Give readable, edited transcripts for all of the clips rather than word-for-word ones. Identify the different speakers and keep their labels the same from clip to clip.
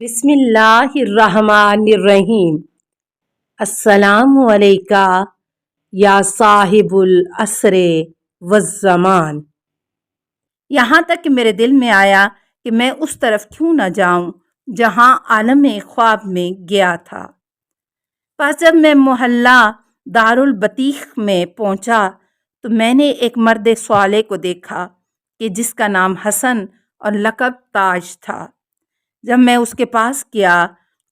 Speaker 1: بسم اللہ الرحمن الرحیم۔ السلام علیکہ یا صاحب العصر والزمان۔ یہاں تک کہ میرے دل میں آیا کہ میں اس طرف کیوں نہ جاؤں جہاں عالم خواب میں گیا تھا۔ پس جب میں محلہ دارالبطیخ میں پہنچا تو میں نے ایک مرد صالح کو دیکھا کہ جس کا نام حسن اور لقب تاج تھا۔ جب میں اس کے پاس گیا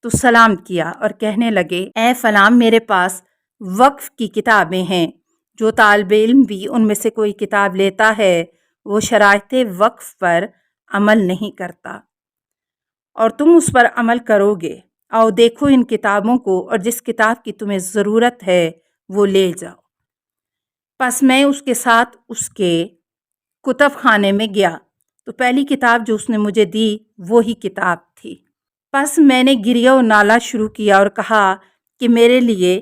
Speaker 1: تو سلام کیا اور کہنے لگے، اے فلاں، میرے پاس وقف کی کتابیں ہیں۔ جو طالب علم بھی ان میں سے کوئی کتاب لیتا ہے وہ شرائط وقف پر عمل نہیں کرتا، اور تم اس پر عمل کرو گے۔ آؤ دیکھو ان کتابوں کو، اور جس کتاب کی تمہیں ضرورت ہے وہ لے جاؤ۔ پس میں اس کے ساتھ اس کے کتب خانے میں گیا تو پہلی کتاب جو اس نے مجھے دی وہی کتاب تھی۔ پس میں نے گریہ و نالہ شروع کیا اور کہا کہ میرے لیے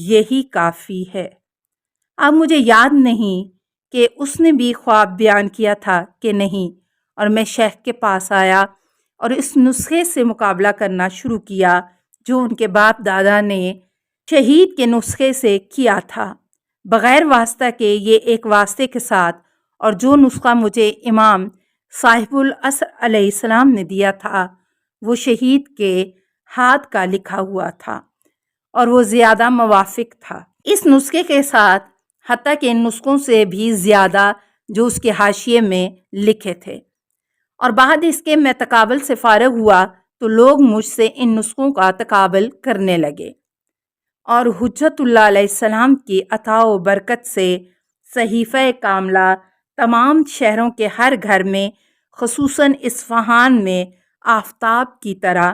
Speaker 1: یہی کافی ہے۔ اب مجھے یاد نہیں کہ اس نے بھی خواب بیان کیا تھا کہ نہیں، اور میں شیخ کے پاس آیا اور اس نسخے سے مقابلہ کرنا شروع کیا جو ان کے باپ دادا نے شہید کے نسخے سے کیا تھا، بغیر واسطہ کے یہ ایک واسطے کے ساتھ، اور جو نسخہ مجھے امام صاحب العصر علیہ السلام نے دیا تھا وہ شہید کے ہاتھ کا لکھا ہوا تھا اور وہ زیادہ موافق تھا اس نسخے کے ساتھ، حتیٰ کہ ان نسخوں سے بھی زیادہ جو اس کے حاشیے میں لکھے تھے۔ اور بعد اس کے میں تقابل سے فارغ ہوا تو لوگ مجھ سے ان نسخوں کا تقابل کرنے لگے، اور حجت اللہ علیہ السلام کی عطا و برکت سے صحیفہ کاملہ تمام شہروں کے ہر گھر میں، خصوصاً اصفہان میں آفتاب کی طرح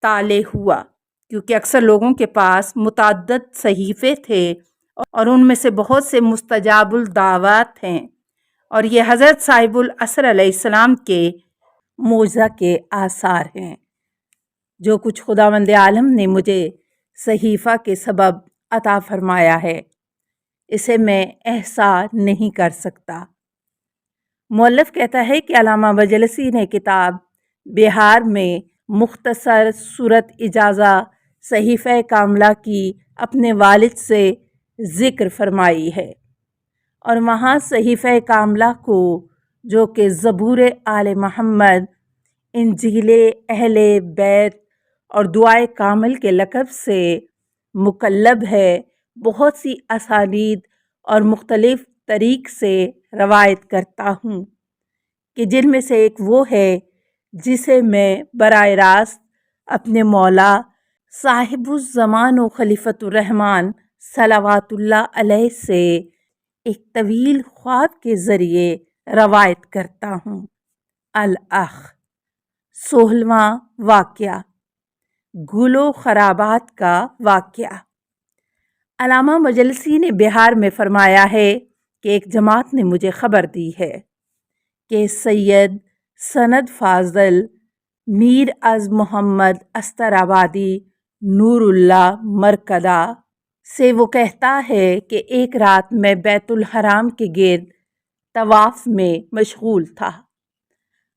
Speaker 1: طالع ہوا، کیونکہ اکثر لوگوں کے پاس متعدد صحیفے تھے اور ان میں سے بہت سے مستجاب الدعوات ہیں، اور یہ حضرت صاحب العصر علیہ السلام کے معجزہ کے آثار ہیں۔ جو کچھ خداوند عالم نے مجھے صحیفہ کے سبب عطا فرمایا ہے اسے میں احصاء نہیں کر سکتا۔ مؤلف کہتا ہے کہ علامہ مجلسی نے کتاب بہار میں مختصر صورت اجازہ صحیفہ کاملہ کی اپنے والد سے ذکر فرمائی ہے، اور وہاں صحیفہ کاملہ کو جو کہ زبور آل محمد، انجیل اہل بیت اور دعائے کامل کے لقب سے مقلب ہے، بہت سی اسانید اور مختلف طریق سے روایت کرتا ہوں، کہ جن میں سے ایک وہ ہے جسے میں براہ راست اپنے مولا صاحب الزمان و خلیفۃ الرحمن صلوات اللہ علیہ سے ایک طویل خواب کے ذریعے روایت کرتا ہوں۔ الاخ 16واں واقعہ، گل و خرابات کا واقعہ۔ علامہ مجلسی نے بہار میں فرمایا ہے کہ ایک جماعت نے مجھے خبر دی ہے کہ سید سند فاضل میر از محمد استر آبادی نور اللہ مرکدہ سے وہ کہتا ہے کہ ایک رات میں بیت الحرام کے گرد طواف میں مشغول تھا۔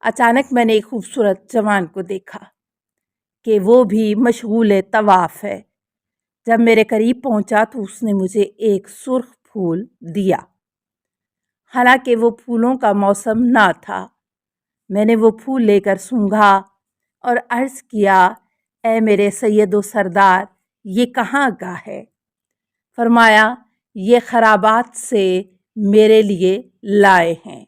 Speaker 1: اچانک میں نے ایک خوبصورت جوان کو دیکھا کہ وہ بھی مشغول طواف ہے۔ جب میرے قریب پہنچا تو اس نے مجھے ایک سرخ پھول دیا، حالانکہ وہ پھولوں کا موسم نہ تھا۔ میں نے وہ پھول لے کر سونگھا اور عرض کیا، اے میرے سید و سردار، یہ کہاں کا ہے؟ فرمایا، یہ خرابات سے میرے لیے لائے ہیں۔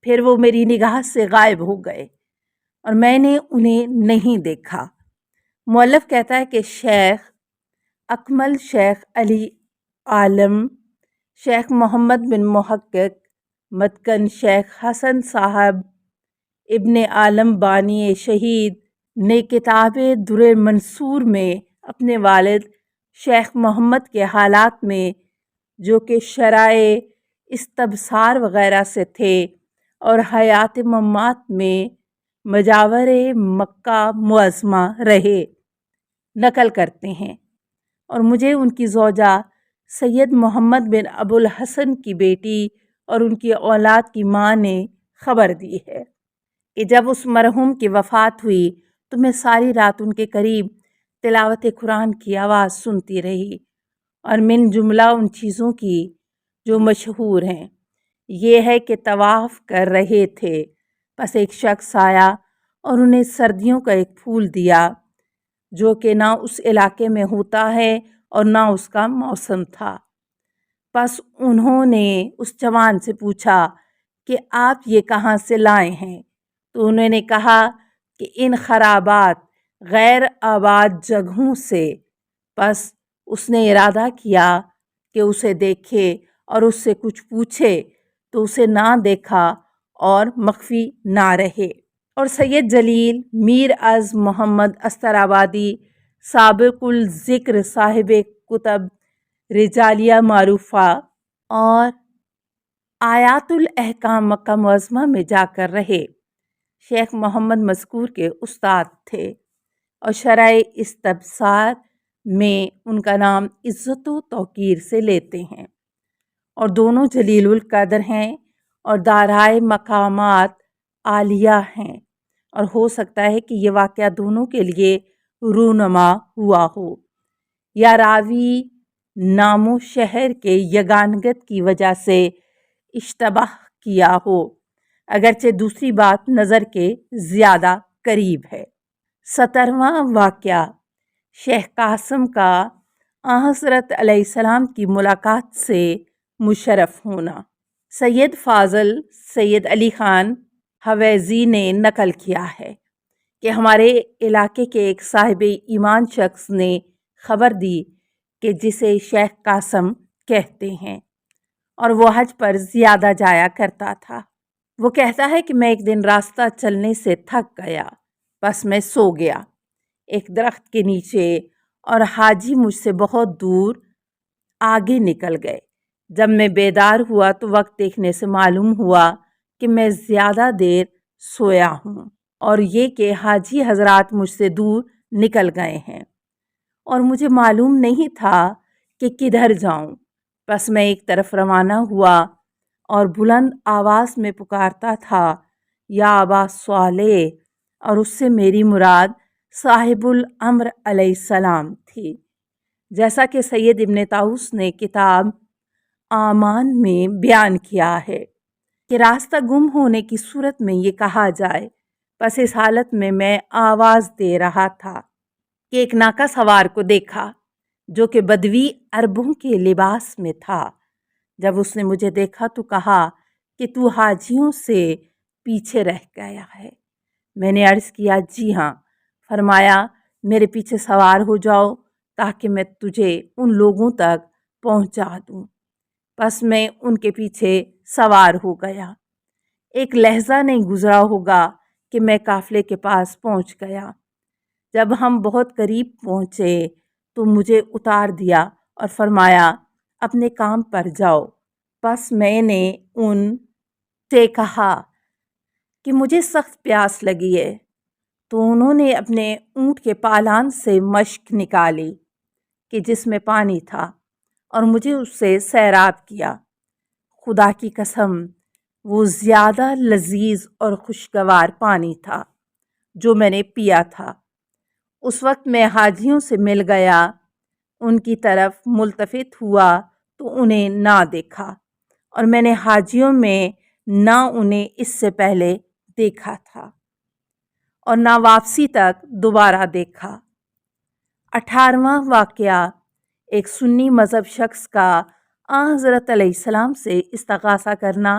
Speaker 1: پھر وہ میری نگاہ سے غائب ہو گئے اور میں نے انہیں نہیں دیکھا۔ مؤلف کہتا ہے کہ شیخ اکمل، شیخ علی عالم، شیخ محمد بن محقق متقن، شیخ حسن صاحب ابن عالم بانی شہید نے کتاب در منصور میں اپنے والد شیخ محمد کے حالات میں، جو کہ شرائع استبصار وغیرہ سے تھے اور حیات ممات میں مجاور مکہ معظمہ رہے، نقل کرتے ہیں، اور مجھے ان کی زوجہ سید محمد بن ابو الحسن کی بیٹی اور ان کی اولاد کی ماں نے خبر دی ہے کہ جب اس مرحوم کی وفات ہوئی تو میں ساری رات ان کے قریب تلاوت قرآن کی آواز سنتی رہی، اور من جملہ ان چیزوں کی جو مشہور ہیں یہ ہے کہ طواف کر رہے تھے، بس ایک شخص آیا اور انہیں سردیوں کا ایک پھول دیا جو کہ نہ اس علاقے میں ہوتا ہے اور نہ اس کا موسم تھا۔ پس انہوں نے اس جوان سے پوچھا کہ آپ یہ کہاں سے لائے ہیں؟ تو انہوں نے کہا کہ ان خرابات غیر آباد جگہوں سے۔ پس اس نے ارادہ کیا کہ اسے دیکھے اور اس سے کچھ پوچھے، تو اسے نہ دیکھا اور مخفی نہ رہے۔ اور سید جلیل میر از محمد استرآبادی سابق الذکر صاحب کتب رجالیہ معروفہ اور آیات الاحکام مکہ معظمہ میں جا کر رہے، شیخ محمد مذکور کے استاد تھے، اور شرح استبصار میں ان کا نام عزت و توقیر سے لیتے ہیں، اور دونوں جلیل القدر ہیں اور دارائے مقامات عالیہ ہیں، اور ہو سکتا ہے کہ یہ واقعہ دونوں کے لیے رونما ہوا ہو، یا راوی نام و شہر کے یگانگت کی وجہ سے اشتباہ کیا ہو، اگرچہ دوسری بات نظر کے زیادہ قریب ہے۔ 17واں واقعہ شیخ قاسم کا حضرت علیہ السلام کی ملاقات سے مشرف ہونا۔ سید فاضل سید علی خان حویزی نے نقل کیا ہے کہ ہمارے علاقے کے ایک صاحب ایمان شخص نے خبر دی کہ جسے شیخ قاسم کہتے ہیں، اور وہ حج پر زیادہ جایا کرتا تھا۔ وہ کہتا ہے کہ میں ایک دن راستہ چلنے سے تھک گیا، بس میں سو گیا ایک درخت کے نیچے، اور حاجی مجھ سے بہت دور آگے نکل گئے۔ جب میں بیدار ہوا تو وقت دیکھنے سے معلوم ہوا کہ میں زیادہ دیر سویا ہوں، اور یہ کہ حاجی حضرات مجھ سے دور نکل گئے ہیں، اور مجھے معلوم نہیں تھا کہ کدھر جاؤں۔ بس میں ایک طرف روانہ ہوا اور بلند آواز میں پکارتا تھا، یا ابا صالح، اور اس سے میری مراد صاحب الامر علیہ السلام تھی، جیسا کہ سید ابن طاؤس نے کتاب آمان میں بیان کیا ہے کہ راستہ گم ہونے کی صورت میں یہ کہا جائے۔ بس اس حالت میں میں آواز دے رہا تھا کہ ایک ناقہ سوار کو دیکھا جو کہ بدوی عربوں کے لباس میں تھا۔ جب اس نے مجھے دیکھا تو کہا کہ تو حاجیوں سے پیچھے رہ گیا ہے۔ میں نے عرض کیا جی ہاں۔ فرمایا میرے پیچھے سوار ہو جاؤ تاکہ میں تجھے ان لوگوں تک پہنچا دوں۔ بس میں ان کے پیچھے سوار ہو گیا۔ ایک لہجہ نہیں گزرا ہوگا کہ میں قافلے کے پاس پہنچ گیا۔ جب ہم بہت قریب پہنچے تو مجھے اتار دیا اور فرمایا اپنے کام پر جاؤ۔ بس میں نے ان سے کہا کہ مجھے سخت پیاس لگی ہے، تو انہوں نے اپنے اونٹ کے پالان سے مشک نکالی کہ جس میں پانی تھا، اور مجھے اس سے سیراب کیا۔ خدا کی قسم وہ زیادہ لذیذ اور خوشگوار پانی تھا جو میں نے پیا تھا۔ اس وقت میں حاجیوں سے مل گیا، ان کی طرف ملتفت ہوا تو انہیں نہ دیکھا، اور میں نے حاجیوں میں نہ انہیں اس سے پہلے دیکھا تھا اور نہ واپسی تک دوبارہ دیکھا۔ 18واں واقعہ ایک سنی مذہب شخص کا حضرت علیہ السلام سے استغاثہ کرنا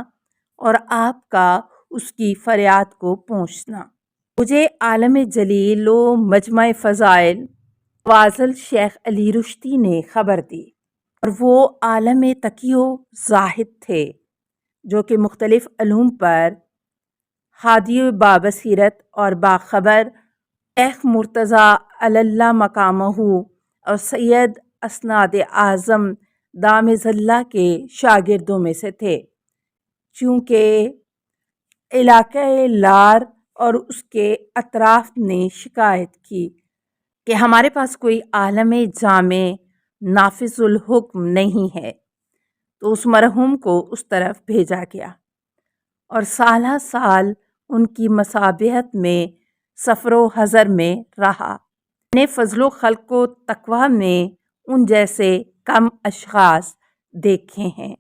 Speaker 1: اور آپ کا اس کی فریاد کو پہنچنا۔ مجھے عالم جلیل و مجمع فضائل فاضل شیخ علی رشدی نے خبر دی، اور وہ عالم تقی و زاہد تھے جو کہ مختلف علوم پر ہادی و بابصیرت اور باخبر شیخ مرتضیٰ اللہ مقامہ اور سید اسناد اعظم دامز اللہ کے شاگردوں میں سے تھے۔ چونکہ علاقہ لار اور اس کے اطراف نے شکایت کی کہ ہمارے پاس کوئی عالم جامع نافذ الحکم نہیں ہے، تو اس مرحوم کو اس طرف بھیجا گیا، اور سالہ سال ان کی مصابیحت میں سفر و حضر میں رہا۔ میں نے فضل و خلق و تقویٰ میں ان جیسے کم اشخاص دیکھے ہیں۔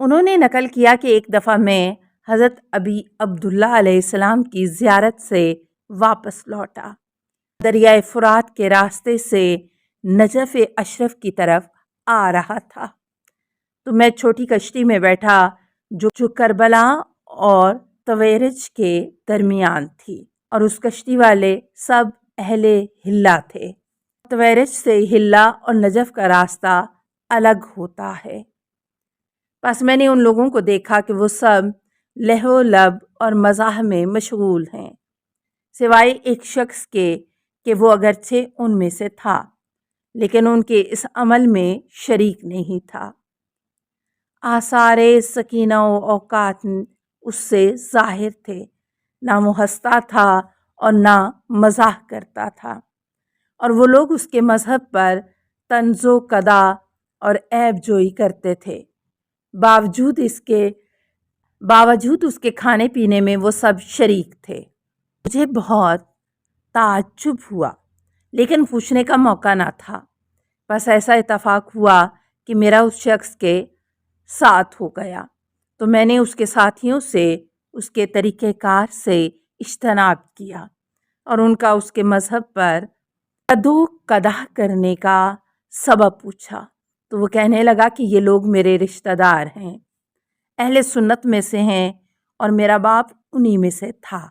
Speaker 1: انہوں نے نقل کیا کہ ایک دفعہ میں حضرت ابی عبداللہ علیہ السلام کی زیارت سے واپس لوٹا۔ دریائے فرات کے راستے سے نجف اشرف کی طرف آ رہا تھا تو میں چھوٹی کشتی میں بیٹھا جو کربلا اور تویرج کے درمیان تھی، اور اس کشتی والے سب اہل حلہ تھے۔ تویرج سے حلہ اور نجف کا راستہ الگ ہوتا ہے۔ بس میں نے ان لوگوں کو دیکھا کہ وہ سب لہو لب اور مزاح میں مشغول ہیں، سوائے ایک شخص کے کہ وہ اگرچہ ان میں سے تھا لیکن ان کے اس عمل میں شریک نہیں تھا۔ آثار سکینہ و اوقات اس سے ظاہر تھے، نہ وہ ہنستا تھا اور نہ مزاح کرتا تھا، اور وہ لوگ اس کے مذہب پر طنز و قدح اور عیب جوئی کرتے تھے۔ باوجود اس کے کھانے پینے میں وہ سب شریک تھے۔ مجھے بہت تعجب ہوا لیکن پوچھنے کا موقع نہ تھا۔ بس ایسا اتفاق ہوا کہ میرا اس شخص کے ساتھ ہو گیا تو میں نے اس کے ساتھیوں سے اس کے طریقہ کار سے اجتناب کیا اور ان کا اس کے مذہب پر قد و قدح کرنے کا سبب پوچھا تو وہ کہنے لگا کہ یہ لوگ میرے رشتہ دار ہیں، اہل سنت میں سے ہیں، اور میرا باپ انہی میں سے تھا،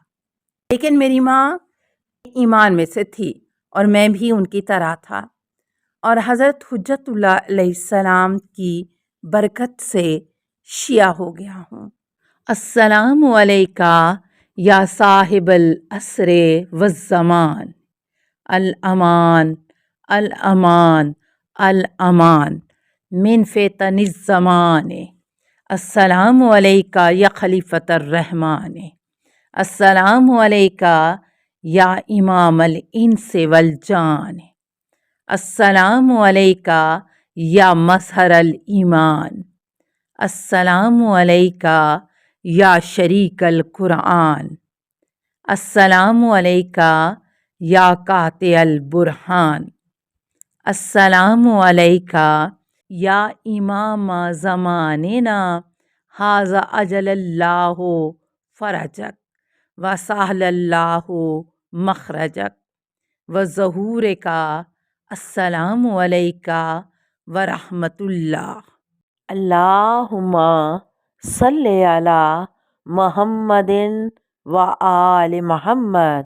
Speaker 1: لیکن میری ماں ایمان میں سے تھی اور میں بھی ان کی طرح تھا، اور حضرت حجت اللہ علیہ السلام کی برکت سے شیعہ ہو گیا ہوں۔ السلام علیکہ یا صاحب العصر والزمان، الامان الامان الامان من فتن الزمان، السلام علیکہ یا خلیفۃ الرحمن، السلام علیکہ یا امام الانس والجان، السلام علیکہ یا مظہر الایمان، السلام علیکہ یا شریک القرآن، السلام علیکہ یا قاطع البرہان، السلام علیکہ یا امام زماننا، ھذا اجل اللہ فرجک وسہل اللہ مخرجک وظہورک، السلام علیکہ ورحمۃ اللہ۔ اللہم صلی علی محمد و آل محمد۔